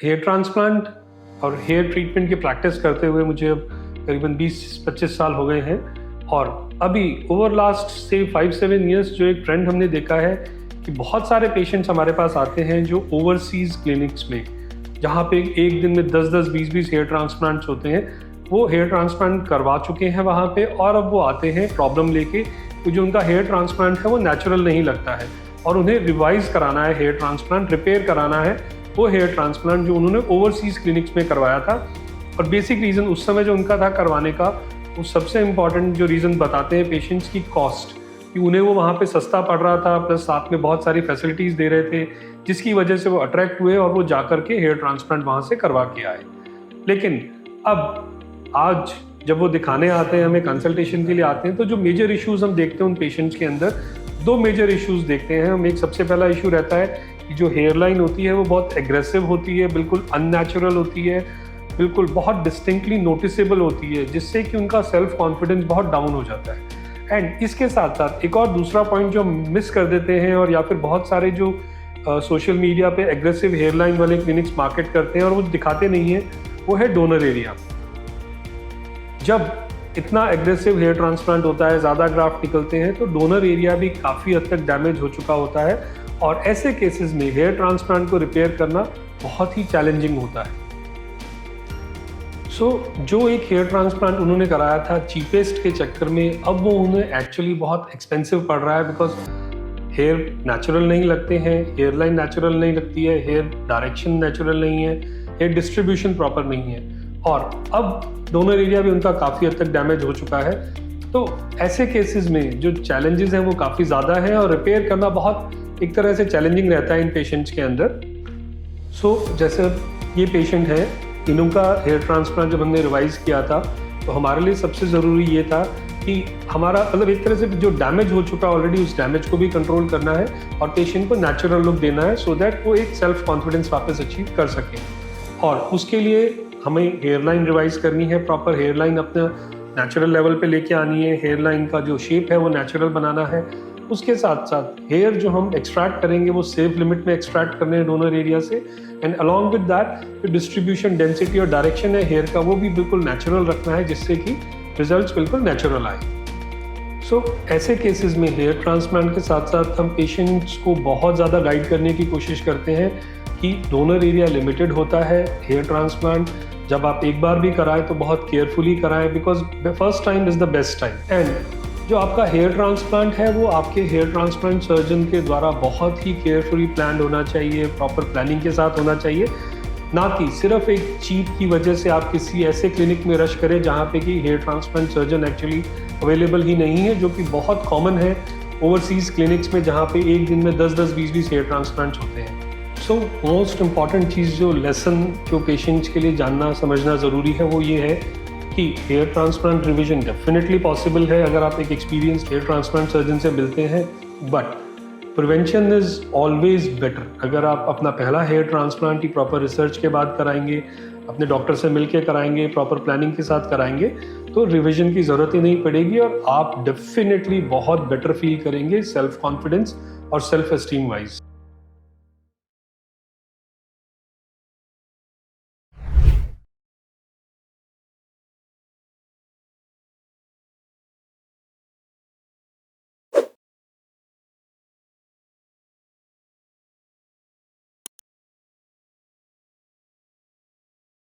Hair transplant और hair treatment की practice करते हुए मुझे अब करीबन 20-25 साल हो गए हैं। और अभी ओवर लास्ट से 5-7 ईयर्स जो एक ट्रेंड हमने देखा है कि बहुत सारे पेशेंट्स हमारे पास आते हैं जो ओवरसीज़ क्लिनिक्स में, जहाँ पे एक दिन में 10-10, 20-20 हेयर ट्रांसप्लांट्स होते हैं, वो हेयर ट्रांसप्लांट करवा चुके हैं वहाँ पे और अब वो आते हैं प्रॉब्लम लेके कि जो उनका हेयर ट्रांसप्लांट है वो नेचुरल नहीं लगता है और उन्हें रिवाइज कराना है, हेयर ट्रांसप्लांट रिपेयर कराना है वो हेयर ट्रांसप्लांट जो उन्होंने ओवरसीज़ क्लिनिक्स में करवाया था। और बेसिक रीज़न उस समय जो उनका था करवाने का, वो सबसे इम्पॉर्टेंट जो रीज़न बताते हैं पेशेंट्स की कॉस्ट, कि उन्हें वो वहाँ पे सस्ता पड़ रहा था, प्लस साथ में बहुत सारी फैसिलिटीज़ दे रहे थे, जिसकी वजह से वो अट्रैक्ट हुए और वो जा कर के हेयर ट्रांसप्लांट वहाँ से करवा के आए। लेकिन अब आज जब वो दिखाने आते हैं, हमें कंसल्टेशन के लिए आते हैं, तो जो मेजर इश्यूज़ हम देखते हैं उन पेशेंट्स के अंदर, 2 मेजर इश्यूज़ देखते हैं हम। एक सबसे पहला इशू रहता है कि जो हेयर लाइन होती है वो बहुत एग्रेसिव होती है, बिल्कुल अननेचुरल होती है, बिल्कुल बहुत डिस्टिंक्टली नोटिसेबल होती है, जिससे कि उनका सेल्फ कॉन्फिडेंस बहुत डाउन हो जाता है। एंड इसके साथ साथ एक और दूसरा पॉइंट जो मिस कर देते हैं, और या फिर बहुत सारे जो सोशल मीडिया पे एग्रेसिव हेयर लाइन वाले क्लिनिक्स मार्केट करते हैं और वो दिखाते नहीं हैं, वो है डोनर एरिया। जब इतना एग्रेसिव हेयर ट्रांसप्लांट होता है, ज़्यादा ग्राफ्ट निकलते हैं, तो डोनर एरिया भी काफ़ी हद तक डैमेज हो चुका होता है और ऐसे केसेस में हेयर ट्रांसप्लांट को रिपेयर करना बहुत ही चैलेंजिंग होता है। जो एक हेयर ट्रांसप्लांट उन्होंने कराया था चीपेस्ट के चक्कर में, अब वो उन्हें एक्चुअली बहुत एक्सपेंसिव पड़ रहा है, बिकॉज हेयर नेचुरल नहीं लगते हैं, हेयर लाइन नेचुरल नहीं लगती है, हेयर डायरेक्शन नेचुरल नहीं है, हेयर डिस्ट्रीब्यूशन प्रॉपर नहीं है, और अब डोनर एरिया भी उनका काफ़ी हद तक डैमेज हो चुका है। तो ऐसे केसेस में जो चैलेंजेस हैं वो काफ़ी ज़्यादा है और रिपेयर करना बहुत एक तरह से चैलेंजिंग रहता है इन पेशेंट्स के अंदर। जैसे ये पेशेंट है, इनका हेयर ट्रांसप्लांट जब हमने रिवाइज किया था, तो हमारे लिए सबसे ज़रूरी ये था कि हमारा मतलब एक तरह से जो डैमेज हो चुका ऑलरेडी, उस डैमेज को भी कंट्रोल करना है और पेशेंट को नेचुरल लुक देना है, सो दैट वो एक सेल्फ कॉन्फिडेंस वापस अचीव कर सके। और उसके लिए हमें हेयर लाइन रिवाइज करनी है, प्रॉपर हेयर लाइन अपना नेचुरल लेवल पे लेके आनी है, हेयर लाइन का जो शेप है वो नेचुरल बनाना है। उसके साथ साथ हेयर जो हम एक्सट्रैक्ट करेंगे वो सेफ लिमिट में एक्सट्रैक्ट करने हैं डोनर एरिया से, एंड अलॉन्ग विद दैट जो डिस्ट्रीब्यूशन, डेंसिटी और डायरेक्शन है हेयर का, वो भी बिल्कुल नेचुरल रखना है, जिससे कि रिजल्ट्स बिल्कुल नेचुरल आए। ऐसे केसेस में हेयर ट्रांसप्लांट के साथ साथ हम पेशेंट्स को बहुत ज़्यादा गाइड करने की कोशिश करते हैं कि डोनर एरिया लिमिटेड होता है। हेयर ट्रांसप्लांट जब आप एक बार भी कराएं तो बहुत केयरफुली कराएं, because the first time is the best time. And जो आपका हेयर ट्रांसप्लांट है वो आपके हेयर ट्रांसप्लांट सर्जन के द्वारा बहुत ही केयरफुली प्लान होना चाहिए, प्रॉपर प्लानिंग के साथ होना चाहिए, ना कि सिर्फ एक चीप की वजह से आप किसी ऐसे क्लिनिक में रश करें जहाँ पे कि hair transplant surgeon actually available ही नहीं है, जो कि बहुत कॉमन है ओवरसीज़ क्लिनिक्स में, जहाँ पे एक दिन में 10-10, 20-20 हेयर ट्रांसप्लांट्स होते हैं। मोस्ट इम्पॉर्टेंट चीज़ जो लेसन जो पेशेंट्स के लिए जानना समझना ज़रूरी है वो ये है कि hair transplant revision definitely possible है अगर आप एक एक्सपीरियंस्ड हेयर ट्रांसप्लांट सर्जन से मिलते हैं, but prevention is always better. अगर आप अपना पहला हेयर ट्रांसप्लांट ही प्रॉपर रिसर्च के बाद कराएंगे, अपने डॉक्टर से मिलकर कराएंगे, प्रॉपर प्लानिंग के साथ कराएंगे, तो रिवीजन की ज़रूरत ही नहीं पड़ेगी और आप डेफिनेटली बहुत बेटर फील करेंगे सेल्फ कॉन्फिडेंस और सेल्फ एस्टीम वाइज।